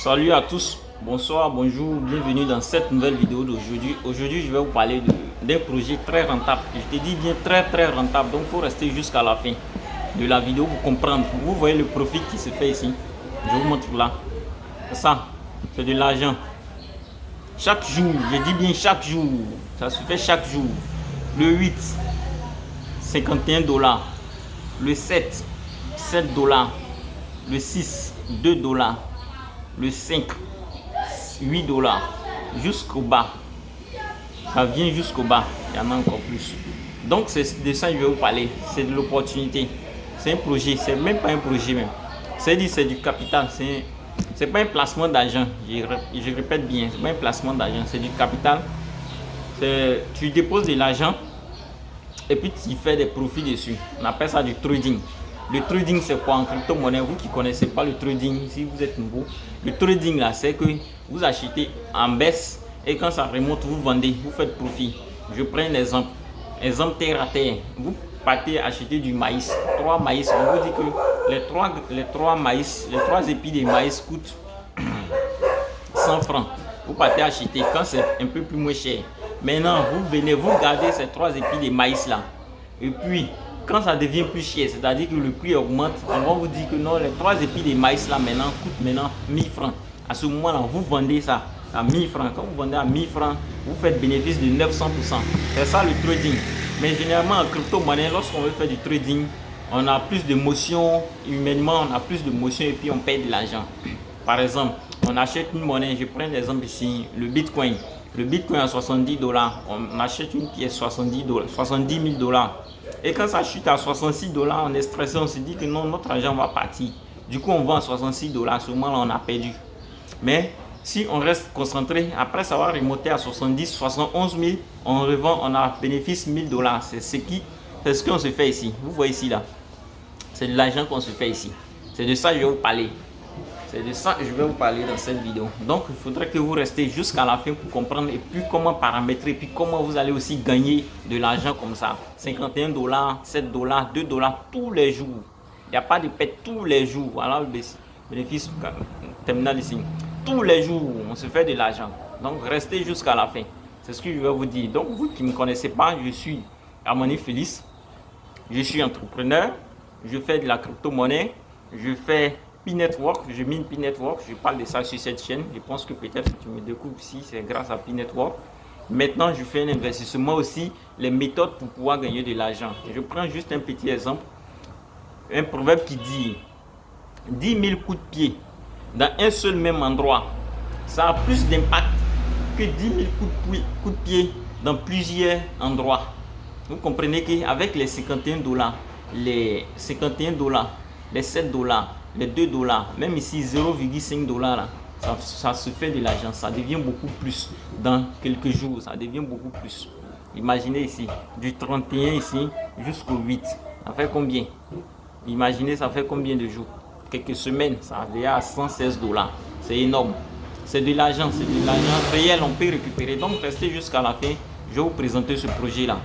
Salut à tous, bonsoir, bonjour, bienvenue dans cette nouvelle vidéo d'aujourd'hui. Aujourd'hui, je vais vous parler d'un projet très rentable. Je te dis bien très rentable, donc il faut rester jusqu'à la fin de la vidéo pour comprendre. Vous voyez le profit qui se fait ici. Je vous montre là. Ça, c'est de l'argent. Chaque jour, je dis bien chaque jour, ça se fait chaque jour. Le 8, 51 $. Le 7, 7 $. Le 6, 2 $. Le 5, 8 $. Jusqu'au bas. Ça vient jusqu'au bas. Il y en a encore plus. Donc, c'est de ça que je vais vous parler. C'est de l'opportunité. C'est un projet. C'est même pas un projet même. C'est du capital. C'est pas un placement d'argent. Je répète bien. C'est pas un placement d'argent. C'est du capital. Tu déposes de l'argent et puis tu fais des profits dessus. On appelle ça du trading. Le trading, c'est quoi en crypto-monnaie? Vous qui ne connaissez pas le trading, si vous êtes nouveau, le trading là, c'est que vous achetez en baisse et quand ça remonte, vous vendez, vous faites profit. Je prends un exemple. Exemple terre à terre. Vous partez acheter du maïs, 3 maïs. On vous dit que les trois épis de maïs coûtent 100 francs. Vous partez acheter quand c'est un peu plus moins cher. Maintenant, vous venez, vous gardez ces 3 épis de maïs là. Et puis, quand ça devient plus cher, c'est-à-dire que le prix augmente, on va vous dire que non, les 3 épis de maïs là maintenant coûtent 1000 francs. À ce moment-là, vous vendez ça à 1000 francs. Quand vous vendez à 1000 francs, vous faites bénéfice de 900%. C'est ça le trading. Mais généralement en crypto-monnaie, lorsqu'on veut faire du trading, on a plus de motion, humainement on a plus de motion et puis on paye de l'argent. Par exemple, on achète une monnaie, je prends l'exemple ici, le Bitcoin. Le Bitcoin à 70 $, on achète une pièce 70 000 $. Et quand ça chute à 66 $, on est stressé, on se dit que non, notre argent va partir. Du coup, on vend à 66 $, à ce moment-là, on a perdu. Mais si on reste concentré, après ça va remonter à 70, 71 000, on revend, on a bénéfice 1000 $. C'est ce qu'on se fait ici. Vous voyez ici, là. C'est de l'argent qu'on se fait ici. C'est de ça que je vais vous parler. C'est de ça que je vais vous parler dans cette vidéo. Donc, il faudrait que vous restez jusqu'à la fin pour comprendre et puis comment paramétrer et puis comment vous allez aussi gagner de l'argent comme ça. 51 $, 7 $, 2 $ tous les jours. Il n'y a pas de pète tous les jours. Voilà le bénéfice terminal ici. Tous les jours, on se fait de l'argent. Donc, restez jusqu'à la fin. C'est ce que je vais vous dire. Donc, vous qui ne me connaissez pas, je suis Harmony Félix. Je suis entrepreneur. Je fais de la crypto-monnaie. Je fais P-Network, je mine P-Network, je parle de ça sur cette chaîne. Je pense que peut-être tu me découvres ici, c'est grâce à P-Network. Maintenant, je fais un investissement aussi, les méthodes pour pouvoir gagner de l'argent. Je prends juste un petit exemple. Un proverbe qui dit 10 000 coups de pied dans un seul même endroit, ça a plus d'impact que 10 000 coups de pied dans plusieurs endroits. Vous comprenez qu'avec les 51 $, les 51 $, les 7 $, les 2 $, même ici 0,5 $, là, ça se fait de l'argent, ça devient beaucoup plus dans quelques jours, ça devient beaucoup plus. Imaginez ici, du 31 ici jusqu'au 8, ça fait combien? Imaginez, ça fait combien de jours? Quelques semaines, ça revient à 116 $. C'est énorme. C'est de l'argent réel, on peut récupérer. Donc restez jusqu'à la fin, je vais vous présenter ce projet-là.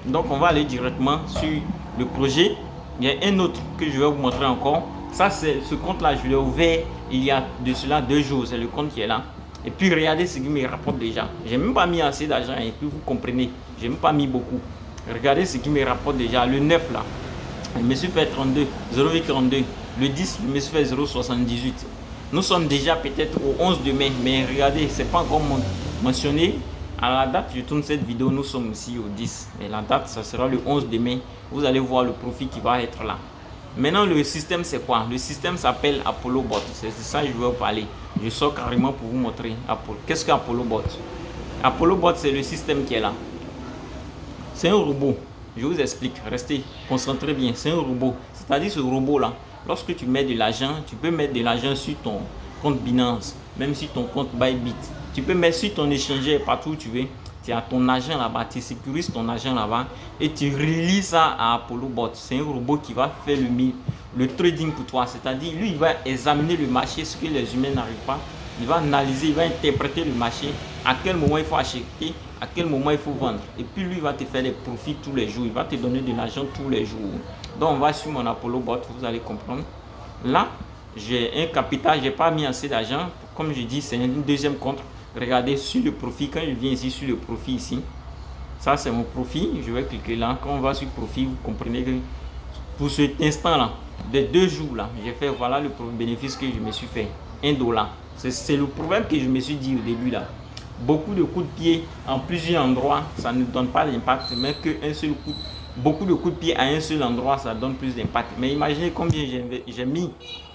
Donc on va aller directement sur le projet. Il y a un autre que je vais vous montrer encore. Ça, c'est ce compte-là, je l'ai ouvert il y a de cela 2 jours. C'est le compte qui est là. Et puis regardez ce qui me rapporte déjà. J'ai même pas mis assez d'argent et puis vous comprenez, j'ai même pas mis beaucoup. Regardez ce qui me rapporte déjà. Le 9 là, je me suis fait 0,32. Le 10, je me suis fait 0,78. Nous sommes déjà peut-être au 11 de mai, mais regardez, c'est pas encore mentionné. À la date, je tourne cette vidéo, nous sommes ici au 10. Mais la date, ça sera le 11 de mai. Vous allez voir le profit qui va être là. Maintenant, le système, c'est quoi? Le système s'appelle Apollo Bot. C'est ça que je vais vous parler. Je sors carrément pour vous montrer. Qu'est-ce qu'Apollo Bot? Apollo Bot, c'est le système qui est là. C'est un robot. Je vous explique. Restez concentrés bien. C'est un robot. C'est-à-dire ce robot-là, lorsque tu mets de l'argent, tu peux mettre de l'argent sur ton compte Binance, même sur ton compte Bybit. Tu peux mettre sur ton échangeur partout où tu veux. Tu as ton argent là-bas, tu sécurises ton argent là-bas et tu relis ça à Apollo Bot. C'est un robot qui va faire le trading pour toi. C'est-à-dire, lui, il va examiner le marché, ce que les humains n'arrivent pas. Il va analyser, il va interpréter le marché, à quel moment il faut acheter, à quel moment il faut vendre. Et puis, lui, il va te faire des profits tous les jours. Il va te donner de l'argent tous les jours. Donc, on va sur mon Apollo Bot, vous allez comprendre. Là, j'ai un capital, j'ai pas mis assez d'argent. Comme je dis, c'est un deuxième compte. Regardez sur le profit, quand je viens ici sur le profit ici, ça c'est mon profit, je vais cliquer là. Quand on va sur profit, vous comprenez que pour cet instant là, de 2 jours là, j'ai fait, voilà le bénéfice que je me suis fait, $1. C'est le problème que je me suis dit au début là. Beaucoup de coups de pied en plusieurs endroits, ça ne donne pas d'impact, mais qu'un seul coup, beaucoup de coups de pied à un seul endroit, ça donne plus d'impact. Mais imaginez combien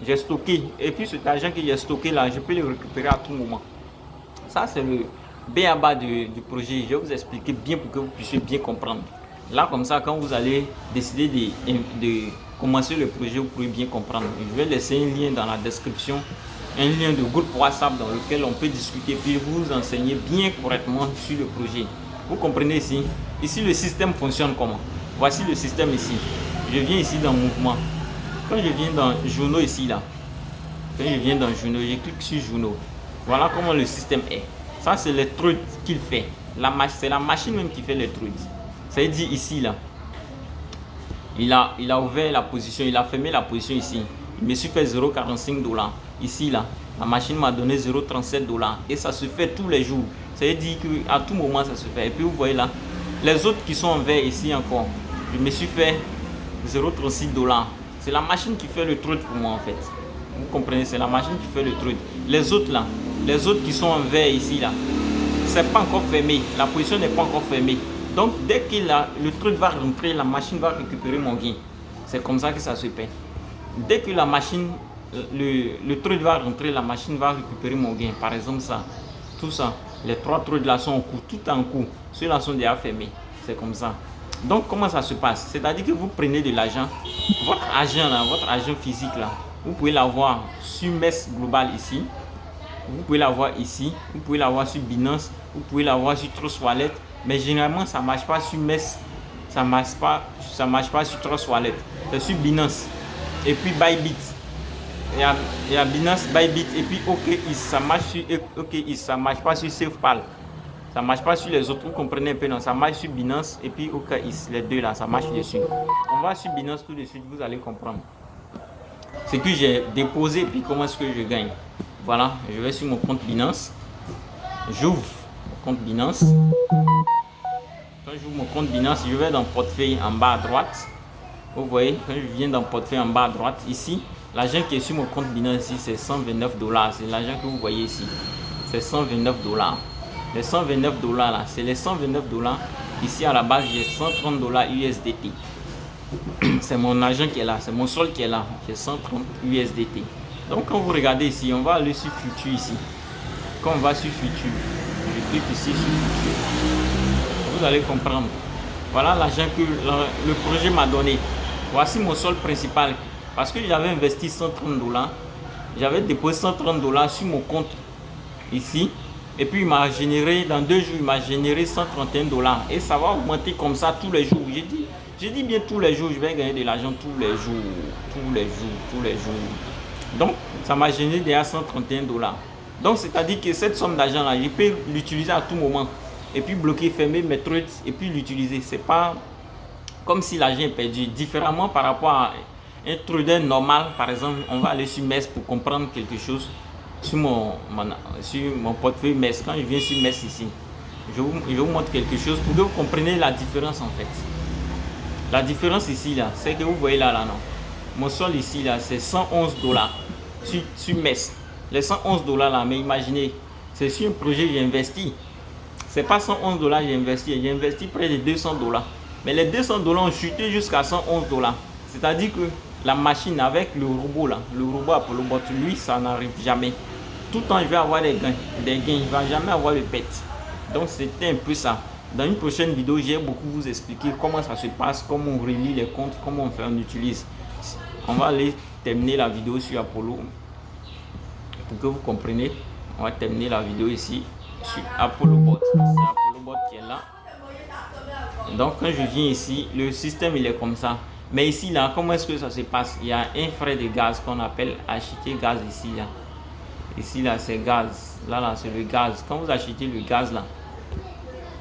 j'ai stocké, et puis cet argent que j'ai stocké là, je peux le récupérer à tout moment. Ça c'est le B.A.-ba du projet. Je vais vous expliquer bien pour que vous puissiez bien comprendre. Là comme ça, quand vous allez décider de commencer le projet, vous pouvez bien comprendre. Je vais laisser un lien dans la description, un lien de groupe WhatsApp dans lequel on peut discuter puis vous enseigner bien correctement sur le projet. Vous comprenez ici? Ici le système fonctionne comment? Voici le système ici. Je viens ici dans mouvement. Quand je viens dans journaux ici là, quand je viens dans journaux, je clique sur journaux. Voilà comment le système est. Ça c'est les trades qu'il fait. C'est la machine même qui fait les trades. Ça veut dire ici là, il a ouvert la position, il a fermé la position ici. Il me suis fait $0,45. Ici là, la machine m'a donné $0,37. Et ça se fait tous les jours. Ça veut dire qu'à tout moment ça se fait. Et puis vous voyez là, les autres qui sont en vert ici encore, je me suis fait $0,36. C'est la machine qui fait le trade pour moi en fait. Vous comprenez, c'est la machine qui fait le trade. Les autres là, les autres qui sont en vert ici là, c'est pas encore fermé. La position n'est pas encore fermée. Donc dès que le trade va rentrer, la machine va récupérer mon gain. C'est comme ça que ça se fait. Dès que la machine, le trade va rentrer, la machine va récupérer mon gain. Par exemple ça, tout ça, les 3 trades là sont en cours, tout en cours. Ceux-là sont déjà fermés. C'est comme ça. Donc comment ça se passe? C'est-à-dire que vous prenez de l'argent, votre argent là, votre argent physique là, vous pouvez l'avoir sur MES Global ici. Vous pouvez l'avoir ici, vous pouvez l'avoir sur Binance, vous pouvez l'avoir sur Trust Wallet, mais généralement ça ne marche pas sur MES, ça marche pas sur Trust Wallet, c'est sur Binance et puis Bybit. Il y a Binance, Bybit et puis OKX, ça marche sur OKX, ça marche pas sur SafePal, ça marche pas sur les autres, vous comprenez un peu, non, ça marche sur Binance et puis OKX, les deux là, ça marche dessus. On va sur Binance tout de suite, vous allez comprendre ce que j'ai déposé et puis comment est-ce que je gagne. Voilà, je vais sur mon compte Binance. J'ouvre mon compte Binance. Quand j'ouvre mon compte Binance, je vais dans portefeuille en bas à droite. Vous voyez, quand je viens dans portefeuille en bas à droite, ici, l'argent qui est sur mon compte Binance ici, c'est $129. C'est l'argent que vous voyez ici. C'est $129. Les $129 là, c'est les $129. Ici à la base, j'ai $130 USDT. C'est mon argent qui est là, c'est mon sol qui est là. J'ai 130 USDT. Donc quand vous regardez ici, on va aller sur Futur ici. Quand on va sur Futur, je clique ici sur Futur. Vous allez comprendre. Voilà l'argent que le projet m'a donné. Voici mon sol principal. Parce que j'avais investi $130. J'avais déposé $130 sur mon compte ici. Et puis il m'a généré, dans 2 jours, il m'a généré $131. Et ça va augmenter comme ça tous les jours. J'ai dit bien tous les jours, je vais gagner de l'argent tous les jours. Tous les jours, tous les jours. Donc, ça m'a généré déjà $131. Donc, c'est-à-dire que cette somme d'argent-là, je peux l'utiliser à tout moment. Et puis bloquer, fermer mes trades et puis l'utiliser. C'est pas comme si l'argent est perdu. Différemment par rapport à un trader normal, par exemple, on va aller sur MES pour comprendre quelque chose. Sur mon portefeuille MES, quand je viens sur MES ici, je vous montre quelque chose pour que vous compreniez la différence en fait. La différence ici, là, c'est que vous voyez là, non. Mon sol ici, là, c'est $111 sur MES. Les $111 là, mais imaginez, c'est sur un projet que j'ai investi. C'est pas $111 que j'ai investi près de $200. Mais les $200 ont chuté jusqu'à $111. C'est-à-dire que la machine avec le robot là, le robot ApolloBot, lui, ça n'arrive jamais. Tout le temps, il va avoir des gains. Il ne va jamais avoir de perte. Donc, c'était un peu ça. Dans une prochaine vidéo, j'ai beaucoup vous expliquer comment ça se passe, comment on relie les comptes, comment on fait, on utilise. On va aller terminer la vidéo sur Apollo pour que vous compreniez. On va terminer la vidéo ici sur ApolloBot. C'est ApolloBot qui est là. Donc quand je viens ici, le système il est comme ça. Mais ici là, comment est-ce que ça se passe? Il y a un frais de gaz qu'on appelle acheter gaz ici là. Ici là c'est gaz. Là c'est le gaz. Quand vous achetez le gaz là,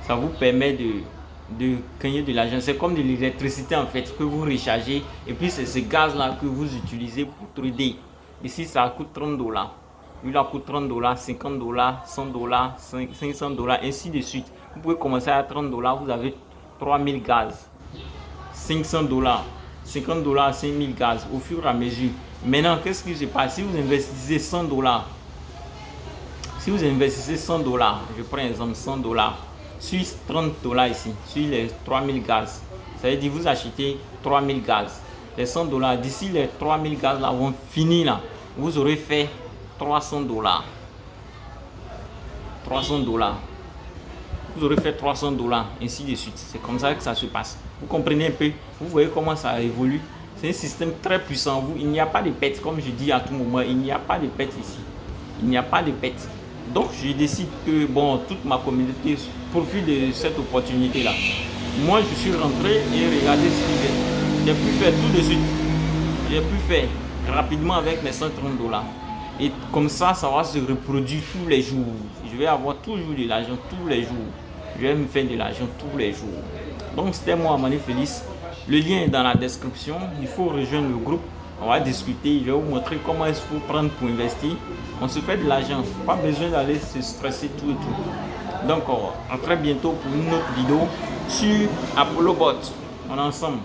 ça vous permet de gagner de l'argent. C'est comme de l'électricité en fait que vous rechargez. Et puis c'est ce gaz là que vous utilisez pour trader. Ici, ça coûte 30 $. Lui, là, coûte 30 $, 50 $, 100 $, 500 $, ainsi de suite. Vous pouvez commencer à 30 $, vous avez 3000 gaz. 500 $, 50 $, 5000 gaz au fur et à mesure. Maintenant, qu'est-ce qui se passe? Si vous investissez 100 $, si vous investissez 100 $, je prends exemple 100 $, sur 30 $ ici, sur les 3000 gaz, ça veut dire vous achetez 3000 gaz. Les 100 $, d'ici les 3000 gaz là vont finir là, vous aurez fait 300 $. 300 $. Vous aurez fait 300 $, ainsi de suite. C'est comme ça que ça se passe. Vous comprenez un peu? Vous voyez comment ça évolue? C'est un système très puissant. Il n'y a pas de pète, comme je dis à tout moment. Il n'y a pas de pète ici. Il n'y a pas de pète. Donc, je décide que, bon, toute ma communauté profite de cette opportunité-là. Moi, je suis rentré et regardez ce qu'il fait. J'ai pu faire tout de suite. J'ai pu faire rapidement avec mes 130 $. Et comme ça, ça va se reproduire tous les jours. Je vais avoir toujours de l'argent tous les jours. Je vais me faire de l'argent tous les jours. Donc, c'était moi, Amani Félix. Le lien est dans la description. Il faut rejoindre le groupe. On va discuter. Je vais vous montrer comment il faut prendre pour investir. On se fait de l'argent. Pas besoin d'aller se stresser tout et tout. Donc, à très bientôt pour une autre vidéo sur Apollo Bot. On est ensemble.